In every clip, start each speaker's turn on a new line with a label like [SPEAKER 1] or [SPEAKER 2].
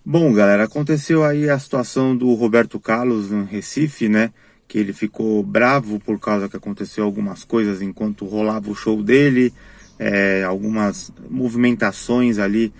[SPEAKER 1] Bom, galera, aconteceu aí a situação do Roberto Carlos no Recife, né? Que ele ficou bravo por causa que aconteceu algumas coisas enquanto rolava o show dele, algumas movimentações ali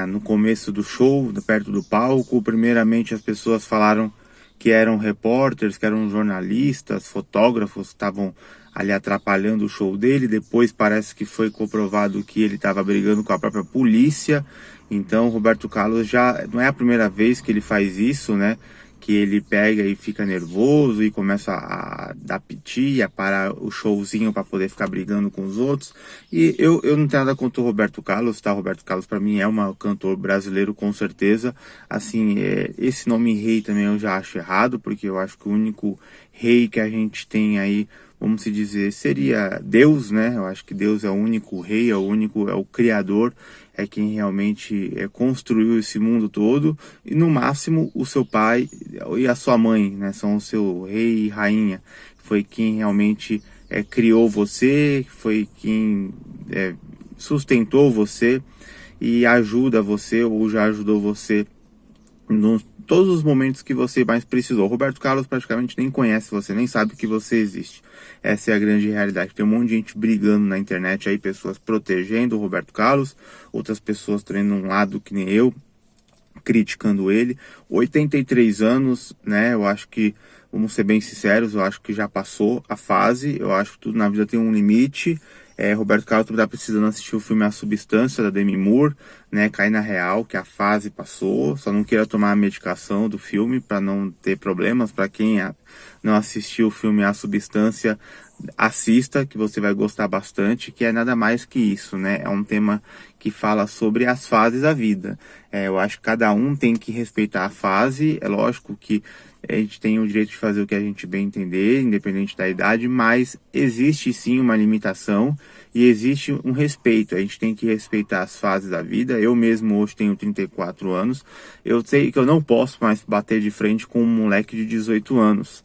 [SPEAKER 1] no começo do show, perto do palco. Primeiramente, as pessoas falaram que eram repórteres, que eram jornalistas, fotógrafos, que estavam ali atrapalhando o show dele. Depois parece que foi comprovado que ele estava brigando com a própria polícia. Então, o Roberto Carlos já não é a primeira vez que ele faz isso, né? Que ele pega e fica nervoso e começa a dar piti, a parar o showzinho para poder ficar brigando com os outros. E eu não tenho nada contra o Roberto Carlos, tá? O Roberto Carlos para mim é um cantor brasileiro com certeza. Assim, esse nome rei também eu já acho errado, porque eu acho que o único rei que a gente tem aí, vamos se dizer, seria Deus, né? Eu acho que Deus é o único rei, é o criador, é quem realmente construiu esse mundo todo, e no máximo o seu pai e a sua mãe, né? São o seu rei e rainha. Foi quem realmente criou você, foi quem sustentou você e ajuda você ou já ajudou você nos todos os momentos que você mais precisou. Roberto Carlos praticamente nem conhece você, nem sabe que você existe. Essa é a grande realidade. Tem um monte de gente brigando na internet aí, pessoas protegendo o Roberto Carlos, outras pessoas treinando um lado que nem eu, criticando ele. 83 anos, né? Eu acho que, vamos ser bem sinceros, eu acho que já passou a fase. Eu acho que tudo na vida tem um limite. Roberto Carlos está precisando assistir o filme A Substância, da Demi Moore, né? Cair na real, que a fase passou. Só não queira tomar a medicação do filme para não ter problemas. Para quem não assistiu o filme A Substância, assista, que você vai gostar bastante, que é nada mais que isso, né? É um tema que fala sobre as fases da vida. Eu acho que cada um tem que respeitar a fase. É lógico que a gente tem o direito de fazer o que a gente bem entender, independente da idade, mas existe sim uma limitação e existe um respeito. A gente tem que respeitar as fases da vida. Eu mesmo hoje tenho 34 anos. Eu sei que eu não posso mais bater de frente com um moleque de 18 anos.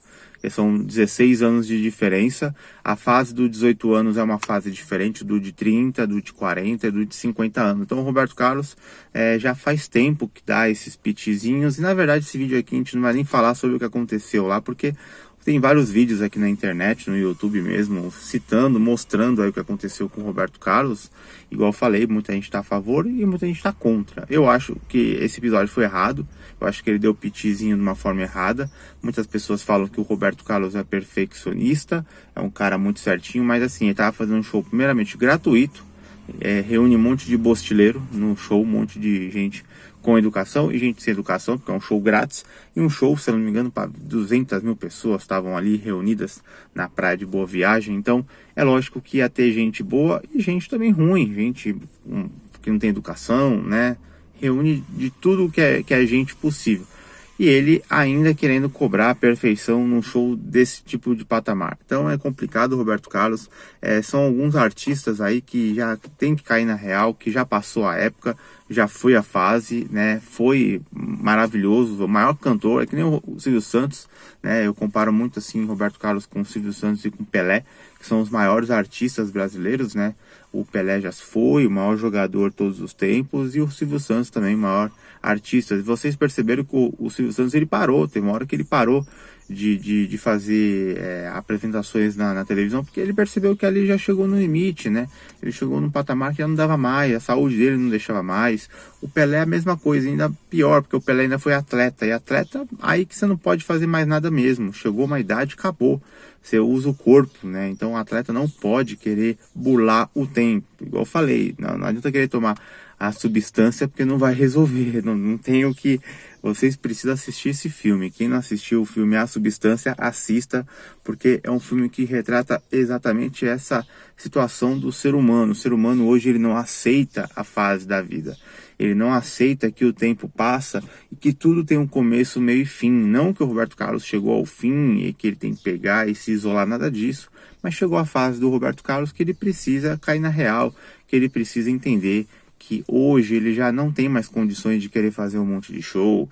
[SPEAKER 1] São 16 anos de diferença. A fase dos 18 anos é uma fase diferente do de 30, do de 40, do de 50 anos. Então o Roberto Carlos já faz tempo que dá esses pitizinhos. E na verdade esse vídeo aqui a gente não vai nem falar sobre o que aconteceu lá, porque tem vários vídeos aqui na internet, no YouTube mesmo, citando, mostrando aí o que aconteceu com o Roberto Carlos. Igual eu falei, muita gente está a favor e muita gente está contra. Eu acho que esse episódio foi errado. Eu acho que ele deu pitizinho de uma forma errada. Muitas pessoas falam que o Roberto Carlos é perfeccionista, é um cara muito certinho, mas assim, ele estava fazendo um show primeiramente gratuito, reúne um monte de bostileiro no show, um monte de gente com educação e gente sem educação, porque é um show grátis, e um show, se eu não me engano, para 200 mil pessoas estavam ali reunidas na praia de Boa Viagem. Então é lógico que ia ter gente boa e gente também ruim, gente que não tem educação, né? Reúne de tudo que é gente possível. E ele ainda querendo cobrar a perfeição num show desse tipo de patamar. Então é complicado, Roberto Carlos. São alguns artistas aí que já tem que cair na real, que já passou a época, já foi a fase, né? Foi maravilhoso, o maior cantor, é que nem o Silvio Santos, né? Eu comparo muito assim Roberto Carlos com o Silvio Santos e com Pelé, que são os maiores artistas brasileiros, né? O Pelé já foi o maior jogador de todos os tempos e o Silvio Santos também, o maior artista. E vocês perceberam que o Silvio Santos ele parou, tem uma hora que ele parou de fazer apresentações na televisão, porque ele percebeu que ali já chegou no limite, né? Ele chegou num patamar que já não dava mais, a saúde dele não deixava mais. O Pelé é a mesma coisa, ainda pior, porque o Pelé ainda foi atleta, e atleta aí que você não pode fazer mais nada mesmo. Chegou uma idade, acabou. Você usa o corpo, né? Então o atleta não pode querer burlar o tempo. Igual eu falei, não adianta querer tomar a substância porque não vai resolver. Não tem o que. Vocês precisam assistir esse filme. Quem não assistiu o filme A Substância, assista, porque é um filme que retrata exatamente essa situação do ser humano. O ser humano hoje ele não aceita a fase da vida. Ele não aceita que o tempo passa e que tudo tem um começo, meio e fim. Não que o Roberto Carlos chegou ao fim e que ele tem que pegar e se isolar, nada disso. Mas chegou a fase do Roberto Carlos que ele precisa cair na real, que ele precisa entender que hoje ele já não tem mais condições de querer fazer um monte de show,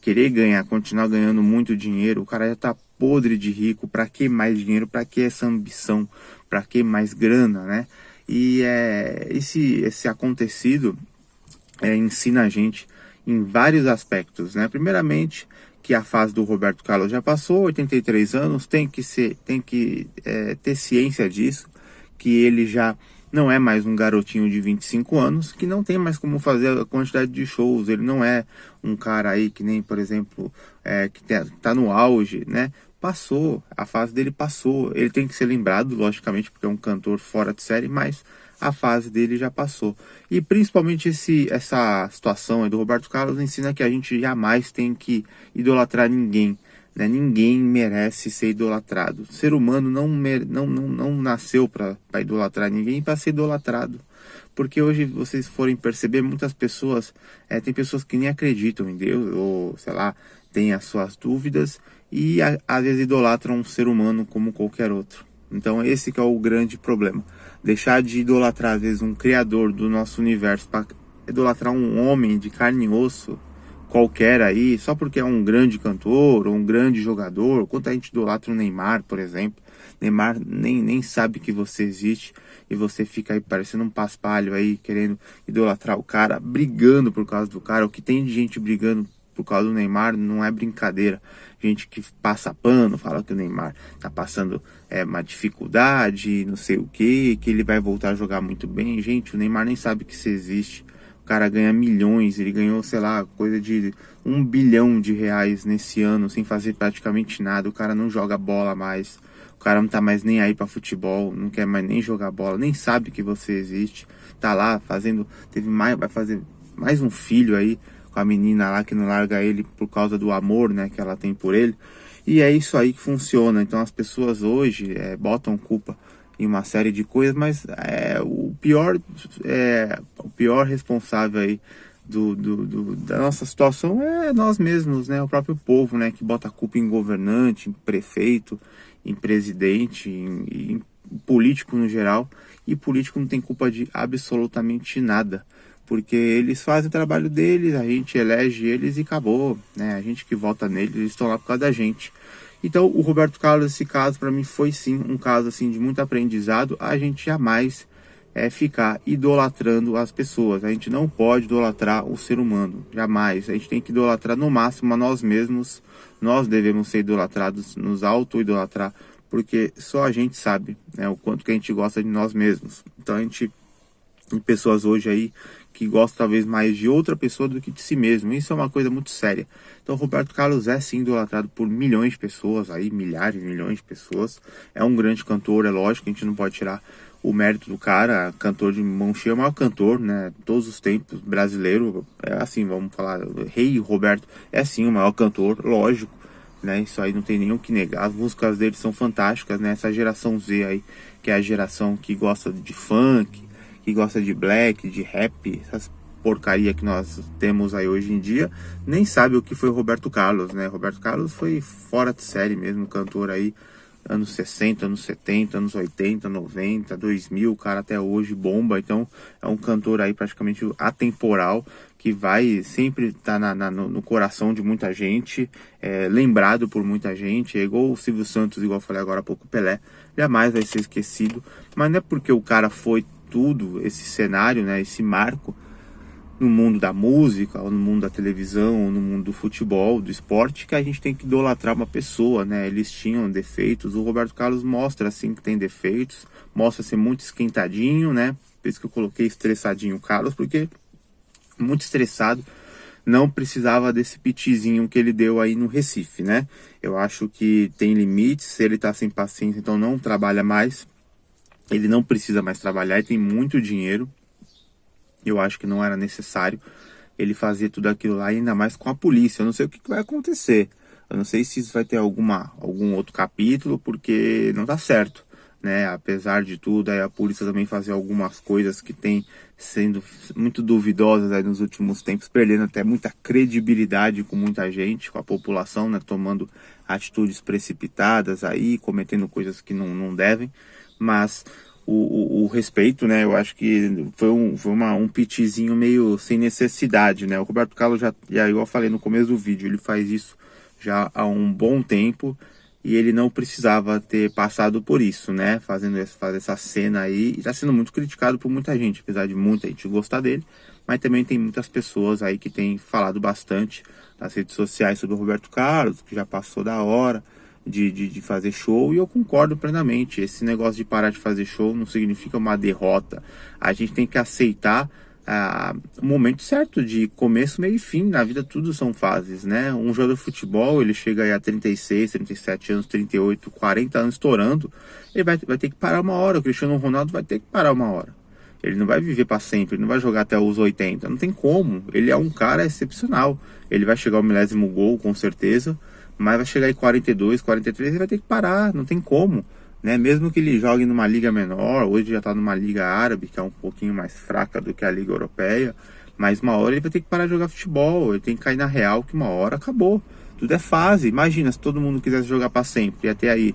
[SPEAKER 1] querer ganhar, continuar ganhando muito dinheiro. O cara já tá podre de rico. Para que mais dinheiro? Para que essa ambição? Para que mais grana, né? E esse acontecido ensina a gente em vários aspectos, né? Primeiramente, que a fase do Roberto Carlos já passou, 83 anos, tem que ter ciência disso, que ele já não é mais um garotinho de 25 anos, que não tem mais como fazer a quantidade de shows, ele não é um cara aí que nem, por exemplo, que tá no auge, né? Passou, a fase dele passou, ele tem que ser lembrado, logicamente, porque é um cantor fora de série, mas a fase dele já passou. E principalmente essa situação aí do Roberto Carlos ensina que a gente jamais tem que idolatrar ninguém, né? Ninguém merece ser idolatrado. O ser humano não nasceu para idolatrar ninguém, para ser idolatrado. Porque hoje, vocês forem perceber, muitas pessoas, tem pessoas que nem acreditam em Deus, ou sei lá, têm as suas dúvidas, e às vezes idolatram um ser humano como qualquer outro. Então esse que é o grande problema. Deixar de idolatrar, às vezes, um criador do nosso universo para idolatrar um homem de carne e osso qualquer aí, só porque é um grande cantor ou um grande jogador. Quanto a gente idolatra o Neymar, por exemplo. Neymar nem sabe que você existe e você fica aí parecendo um paspalho aí, querendo idolatrar o cara, brigando por causa do cara. O que tem de gente brigando por causa do Neymar não é brincadeira. Gente que passa pano, fala que o Neymar tá passando uma dificuldade, não sei o que ele vai voltar a jogar muito bem. Gente, o Neymar nem sabe que isso existe. O cara ganha milhões, ele ganhou, sei lá, coisa de 1 bilhão de reais nesse ano, sem fazer praticamente nada. O cara não joga bola mais, o cara não tá mais nem aí pra futebol, não quer mais nem jogar bola, nem sabe que você existe. Tá lá fazendo, vai fazer mais um filho aí, com a menina lá que não larga ele por causa do amor, né, que ela tem por ele. E é isso aí que funciona. Então as pessoas hoje botam culpa em uma série de coisas, mas o pior responsável aí da nossa situação é nós mesmos, né, o próprio povo, né, que bota a culpa em governante, em prefeito, em presidente, em político no geral. E político não tem culpa de absolutamente nada, porque eles fazem o trabalho deles, a gente elege eles e acabou, né? A gente que vota neles, eles estão lá por causa da gente. Então, o Roberto Carlos, esse caso, para mim, foi sim um caso assim de muito aprendizado. A gente jamais ficar idolatrando as pessoas. A gente não pode idolatrar o ser humano, jamais. A gente tem que idolatrar no máximo a nós mesmos. Nós devemos ser idolatrados, nos auto-idolatrar, porque só a gente sabe, né, o quanto que a gente gosta de nós mesmos. Então, a gente tem pessoas hoje aí que gostam talvez mais de outra pessoa do que de si mesmo. Isso é uma coisa muito séria. Então, Roberto Carlos é sim idolatrado por milhões de pessoas, aí milhares, milhões de pessoas. É um grande cantor, é lógico, a gente não pode tirar o mérito do cara. Cantor de mão cheia, é o maior cantor, né, todos os tempos, brasileiro. É assim, vamos falar, Rei Roberto é sim o maior cantor, lógico, né? Isso aí não tem nenhum que negar. As músicas dele são fantásticas, né? Essa geração Z aí, que é a geração que gosta de funk, que gosta de black, de rap, essas porcaria que nós temos aí hoje em dia, nem sabe o que foi o Roberto Carlos, né? Roberto Carlos foi fora de série mesmo, cantor aí, anos 60, anos 70, anos 80, 90, 2000, o cara até hoje bomba. Então é um cantor aí praticamente atemporal, que vai sempre estar no coração de muita gente, lembrado por muita gente. É igual o Silvio Santos, igual eu falei agora há pouco, o Pelé, jamais vai ser esquecido. Mas não é porque o cara foi tudo, esse cenário, né, esse marco no mundo da música, ou no mundo da televisão, ou no mundo do futebol, do esporte, que a gente tem que idolatrar uma pessoa, né? Eles tinham defeitos. O Roberto Carlos mostra assim que tem defeitos, mostra ser muito esquentadinho, né? Por isso que eu coloquei estressadinho o Carlos, porque muito estressado, não precisava desse pitizinho que ele deu aí no Recife, né? Eu acho que tem limites. Se ele tá sem paciência, então não trabalha mais. Ele não precisa mais trabalhar, ele tem muito dinheiro. Eu acho que não era necessário ele fazer tudo aquilo lá, ainda mais com a polícia. Eu não sei o que vai acontecer. Eu não sei se isso vai ter algum outro capítulo, porque não tá certo, né? Apesar de tudo, aí a polícia também fazer algumas coisas que tem sendo muito duvidosas aí nos últimos tempos, perdendo até muita credibilidade com muita gente, com a população, né? Tomando atitudes precipitadas aí, cometendo coisas que não devem. Mas o respeito, né? Eu acho que foi um pitizinho meio sem necessidade, né? O Roberto Carlos já, igual eu falei no começo do vídeo, ele faz isso já há um bom tempo e ele não precisava ter passado por isso, né? Fazer essa cena aí, e tá sendo muito criticado por muita gente, apesar de muita gente gostar dele. mas também tem muitas pessoas aí que têm falado bastante nas redes sociais sobre o Roberto Carlos, que já passou da hora de fazer show, e eu concordo plenamente. Esse negócio de parar de fazer show não significa uma derrota. A gente tem que aceitar o momento certo de começo, meio e fim. Na vida tudo são fases, né? Um jogador de futebol, ele chega aí a 36, 37 anos, 38, 40 anos estourando, ele vai ter que parar uma hora. O Cristiano Ronaldo vai ter que parar uma hora. Ele não vai viver para sempre, ele não vai jogar até os 80, não tem como. Ele é um cara excepcional. Ele vai chegar ao milésimo gol, com certeza, mas vai chegar em 42, 43, ele vai ter que parar, não tem como, né? Mesmo que ele jogue numa liga menor, hoje já está numa liga árabe, que é um pouquinho mais fraca do que a liga europeia, mas uma hora ele vai ter que parar de jogar futebol, ele tem que cair na real que uma hora acabou. Tudo é fase. Imagina se todo mundo quisesse jogar para sempre. Ia ter aí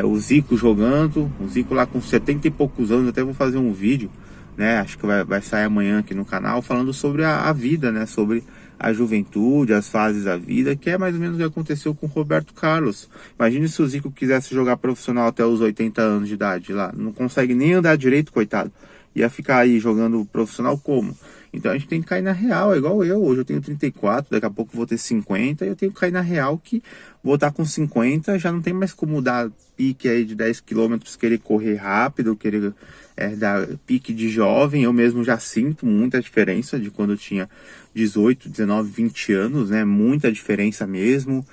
[SPEAKER 1] o Zico jogando, o Zico lá com 70 e poucos anos, até vou fazer um vídeo, né? Acho que vai sair amanhã aqui no canal, falando sobre a vida, né? Sobre a juventude, as fases da vida, que é mais ou menos o que aconteceu com o Roberto Carlos. Imagine se o Zico quisesse jogar profissional até os 80 anos de idade lá. Não consegue nem andar direito, coitado. Ia ficar aí jogando profissional como? Então a gente tem que cair na real, é igual eu. Hoje eu tenho 34, daqui a pouco vou ter 50, e eu tenho que cair na real que vou estar com 50, já não tem mais como dar pique aí de 10 quilômetros, querer correr rápido, querer dar pique de jovem. Eu mesmo já sinto muita diferença de quando eu tinha 18, 19, 20 anos, né? Muita diferença mesmo.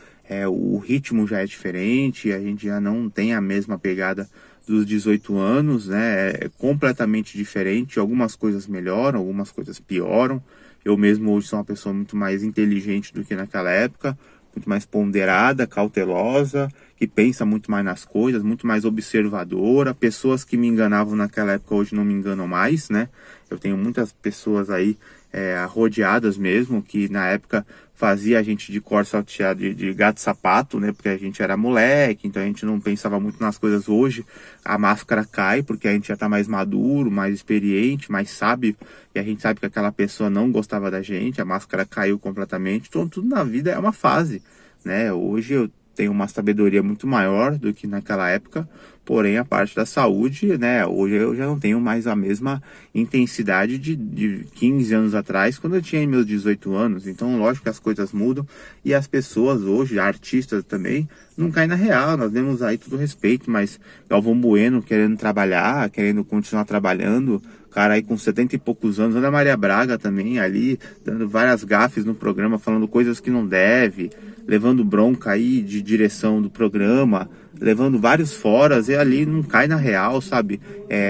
[SPEAKER 1] O ritmo já é diferente, a gente já não tem a mesma pegada dos 18 anos, né? É completamente diferente. Algumas coisas melhoram, algumas coisas pioram. Eu mesmo hoje sou uma pessoa muito mais inteligente do que naquela época, muito mais ponderada, cautelosa, que pensa muito mais nas coisas, muito mais observadora. Pessoas que me enganavam naquela época hoje não me enganam mais, né? Eu tenho muitas pessoas aí rodeadas mesmo, que na época fazia a gente de cor salteado, de gato sapato, né? Porque a gente era moleque, então a gente não pensava muito nas coisas. Hoje a máscara cai, porque a gente já tá mais maduro, mais experiente, mais sábio, e a gente sabe que aquela pessoa não gostava da gente, a máscara caiu completamente. Então tudo na vida é uma fase, né? Hoje eu tenho uma sabedoria muito maior do que naquela época, porém a parte da saúde, né? Hoje eu já não tenho mais a mesma intensidade de 15 anos atrás, quando eu tinha meus 18 anos. Então, lógico que as coisas mudam, e as pessoas hoje, artistas também, não caem na real. Nós demos aí todo respeito, mas Galvão Bueno querendo trabalhar, querendo continuar trabalhando, cara aí com 70 e poucos anos, Ana Maria Braga também ali, dando várias gafes no programa, falando coisas que não deve, levando bronca aí de direção do programa, levando vários foras, e ali não cai na real, sabe?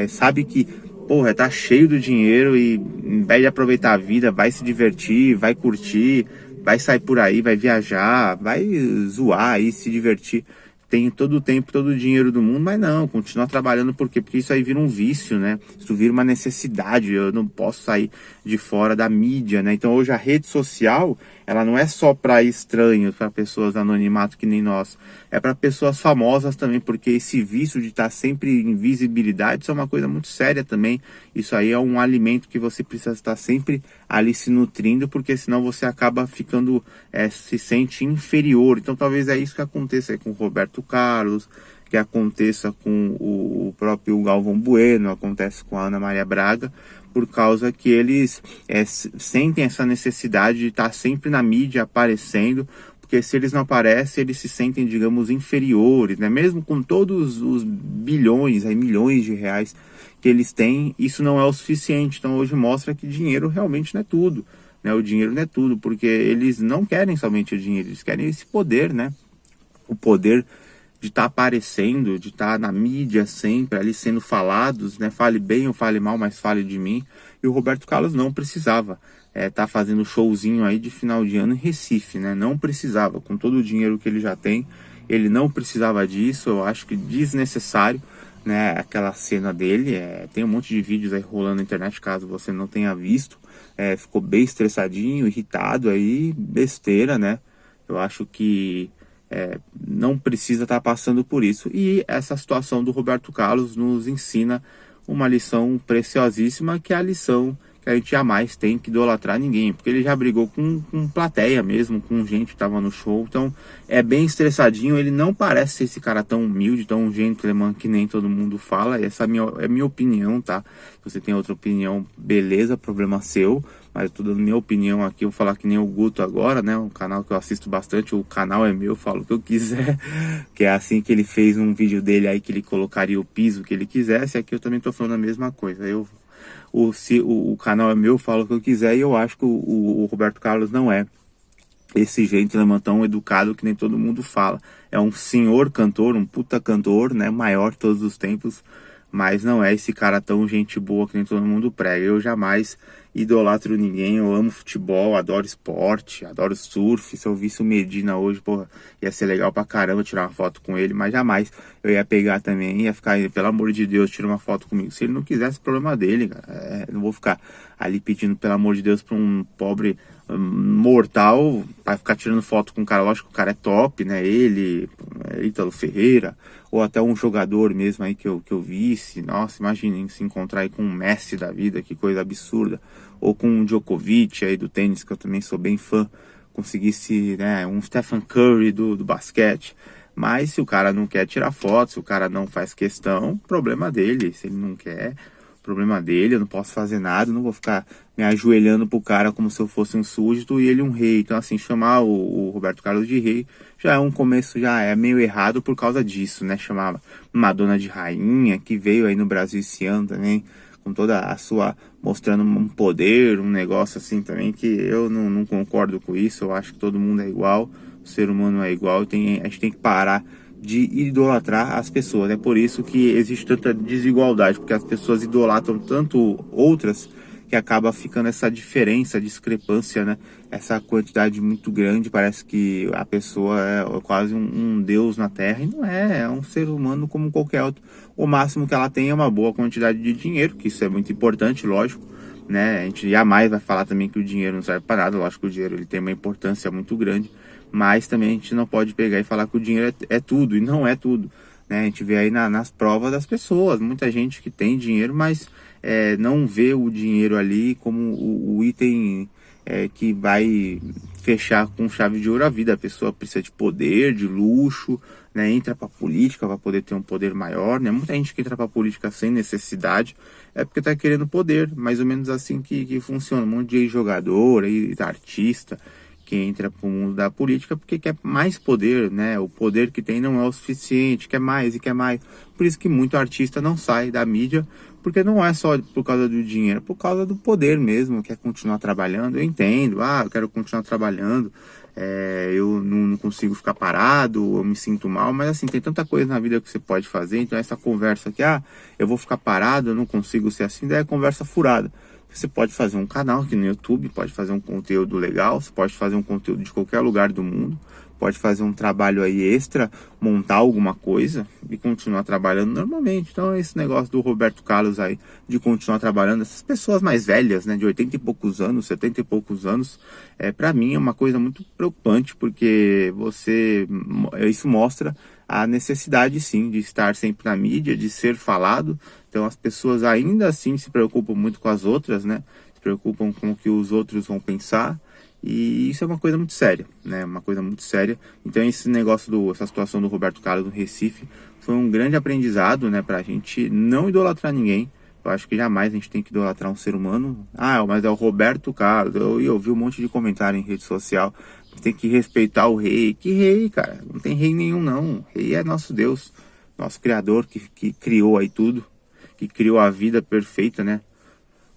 [SPEAKER 1] Sabe que, porra, tá cheio do dinheiro e em vez de aproveitar a vida, vai se divertir, vai curtir, vai sair por aí, vai viajar, vai zoar aí, se divertir. Tem todo o tempo, todo o dinheiro do mundo, mas não, continuar trabalhando. Por quê? Porque isso aí vira um vício, né? Isso vira uma necessidade. Eu não posso sair de fora da mídia, né? Então hoje a rede social, ela não é só para estranhos, para pessoas anonimato que nem nós. É para pessoas famosas também, porque esse vício de estar sempre em visibilidade, isso é uma coisa muito séria também. Isso aí é um alimento que você precisa estar sempre ali se nutrindo, porque senão você acaba ficando, se sente inferior. Então talvez é isso que aconteça aí com o Roberto Carlos, que aconteça com o próprio Galvão Bueno, acontece com a Ana Maria Braga, por causa que eles sentem essa necessidade de estar sempre na mídia aparecendo, porque se eles não aparecem, eles se sentem, digamos, inferiores, né? Mesmo com todos os bilhões, milhões de reais que eles têm, isso não é o suficiente. Então hoje mostra que dinheiro realmente não é tudo, né? O dinheiro não é tudo, porque eles não querem somente o dinheiro, eles querem esse poder, né? O poder de estar aparecendo, de estar na mídia sempre, ali sendo falados, né? Fale bem ou fale mal, mas fale de mim. E o Roberto Carlos não precisava tá fazendo showzinho aí de final de ano em Recife, né? Não precisava, com todo o dinheiro que ele já tem, ele não precisava disso. Eu acho que desnecessário, né? Aquela cena dele, tem um monte de vídeos aí rolando na internet, caso você não tenha visto. Ficou bem estressadinho, irritado aí, besteira, né? Eu acho que não precisa estar passando por isso. E essa situação do Roberto Carlos nos ensina uma lição preciosíssima, que é a lição que que a gente jamais tem que idolatrar ninguém, porque ele já brigou com plateia mesmo, com gente que tava no show, então é bem estressadinho, ele não parece ser esse cara tão humilde, tão gentleman que nem todo mundo fala, essa é minha opinião, tá? Se você tem outra opinião, beleza, problema seu, mas eu tô dando minha opinião aqui, eu vou falar que nem o Guto agora, né? Um canal que eu assisto bastante, o canal é meu, eu falo o que eu quiser, que é assim que ele fez um vídeo dele aí, que ele colocaria o piso que ele quisesse, aqui eu também tô falando a mesma coisa. O canal é meu, eu falo o que eu quiser, e eu acho que o Roberto Carlos não é esse gentleman tão educado que nem todo mundo fala. É um senhor cantor, um puta cantor, né? Maior de todos os tempos, mas não é esse cara tão gente boa que nem todo mundo prega. Eu jamais idolatro ninguém, eu amo futebol, adoro esporte, adoro surf. Se eu visse o Medina hoje, porra, ia ser legal pra caramba tirar uma foto com ele, mas jamais eu ia pegar também, ia ficar, pelo amor de Deus, tira uma foto comigo. Se ele não quisesse, problema dele, cara. Não vou ficar ali pedindo, pelo amor de Deus, pra um pobre mortal vai ficar tirando foto com um cara. Lógico que o cara é top, né? Ele, Ítalo Ferreira, ou até um jogador mesmo aí que eu visse. Nossa, imaginem se encontrar aí com um Messi da vida, que coisa absurda. Ou com um Djokovic aí do tênis, que eu também sou bem fã. Conseguisse, né, um Stephen Curry do basquete. Mas se o cara não quer tirar foto, se o cara não faz questão, problema dele. Se ele não quer, problema dele, eu não posso fazer nada, não vou ficar me ajoelhando pro cara como se eu fosse um súdito e ele um rei. Então, assim, chamar o Roberto Carlos de rei já é um começo, já é meio errado por causa disso, né? Chamar Madonna de rainha, que veio aí no Brasil esse ano também, com toda a sua, mostrando um poder, um negócio assim também, que eu não concordo com isso. Eu acho que todo mundo é igual, o ser humano é igual, a gente tem que parar de idolatrar as pessoas. É por isso que existe tanta desigualdade, porque as pessoas idolatram tanto outras que acaba ficando essa diferença, discrepância, né? Essa quantidade muito grande, parece que a pessoa é quase um deus na Terra, e não é, é um ser humano como qualquer outro. O máximo que ela tem é uma boa quantidade de dinheiro, que isso é muito importante, lógico, né? A gente jamais vai falar também que o dinheiro não serve para nada, lógico que o dinheiro ele tem uma importância muito grande, mas também a gente não pode pegar e falar que o dinheiro é tudo, e não é tudo, né? A gente vê aí nas provas das pessoas, muita gente que tem dinheiro, mas não vê o dinheiro ali como o item que vai fechar com chave de ouro a vida. A pessoa precisa de poder, de luxo, né? Entra para política para poder ter um poder maior, né? Muita gente que entra para política sem necessidade é porque tá querendo poder, mais ou menos assim que funciona. Um monte de jogador, aí, artista que entra para o mundo da política porque quer mais poder, né? O poder que tem não é o suficiente, quer mais e quer mais. Por isso que muito artista não sai da mídia, porque não é só por causa do dinheiro, é por causa do poder mesmo, quer continuar trabalhando. Eu entendo, eu quero continuar trabalhando, eu não consigo ficar parado, eu me sinto mal, mas assim, tem tanta coisa na vida que você pode fazer, então essa conversa aqui, eu vou ficar parado, eu não consigo ser assim, daí é conversa furada. Você pode fazer um canal aqui no YouTube, pode fazer um conteúdo legal, você pode fazer um conteúdo de qualquer lugar do mundo, pode fazer um trabalho aí extra, montar alguma coisa e continuar trabalhando normalmente. Então esse negócio do Roberto Carlos aí, de continuar trabalhando, essas pessoas mais velhas, né, de 80 e poucos anos, 70 e poucos anos, para mim é uma coisa muito preocupante, porque isso mostra a necessidade sim de estar sempre na mídia, de ser falado. Então as pessoas ainda assim se preocupam muito com as outras, né? Se preocupam com o que os outros vão pensar. E isso é uma coisa muito séria, né? Uma coisa muito séria. Então esse negócio essa situação do Roberto Carlos no Recife foi um grande aprendizado, né? Pra gente não idolatrar ninguém. Eu acho que jamais a gente tem que idolatrar um ser humano. Mas é o Roberto Carlos. Eu vi um monte de comentário em rede social. Tem que respeitar o rei. Que rei, cara? Não tem rei nenhum, não. Rei é nosso Deus, nosso Criador que criou aí tudo, que criou a vida perfeita, né?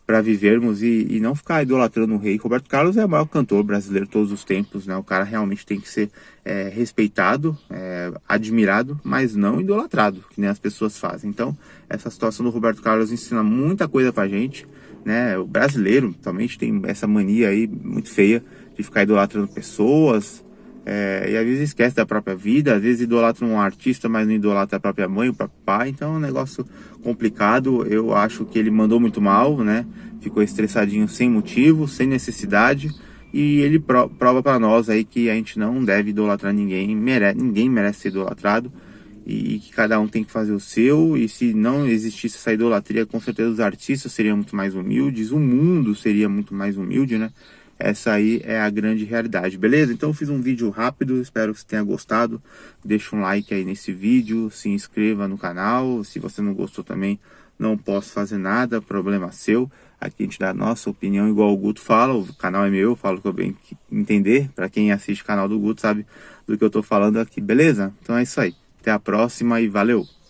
[SPEAKER 1] Para vivermos e não ficar idolatrando o rei. Roberto Carlos é o maior cantor brasileiro de todos os tempos, né? O cara realmente tem que ser respeitado, admirado, mas não idolatrado, que nem as pessoas fazem. Então, essa situação do Roberto Carlos ensina muita coisa pra gente, né? O brasileiro também tem essa mania aí muito feia de ficar idolatrando pessoas, e às vezes esquece da própria vida, às vezes idolatra um artista, mas não idolatra a própria mãe, o próprio pai. Então é um negócio complicado. Eu acho que ele mandou muito mal, né? Ficou estressadinho sem motivo, sem necessidade, e ele prova para nós aí que a gente não deve idolatrar ninguém, ninguém merece ser idolatrado. e que cada um tem que fazer o seu, e se não existisse essa idolatria, com certeza os artistas seriam muito mais humildes, o mundo seria muito mais humilde, né? Essa aí é a grande realidade, beleza? Então eu fiz um vídeo rápido, espero que você tenha gostado. Deixa um like aí nesse vídeo, se inscreva no canal. Se você não gostou também, não posso fazer nada, problema seu. Aqui a gente dá a nossa opinião, igual o Guto fala, o canal é meu, eu falo o que eu bem entender. Para quem assiste o canal do Guto sabe do que eu tô falando aqui, beleza? Então é isso aí. Até a próxima e valeu!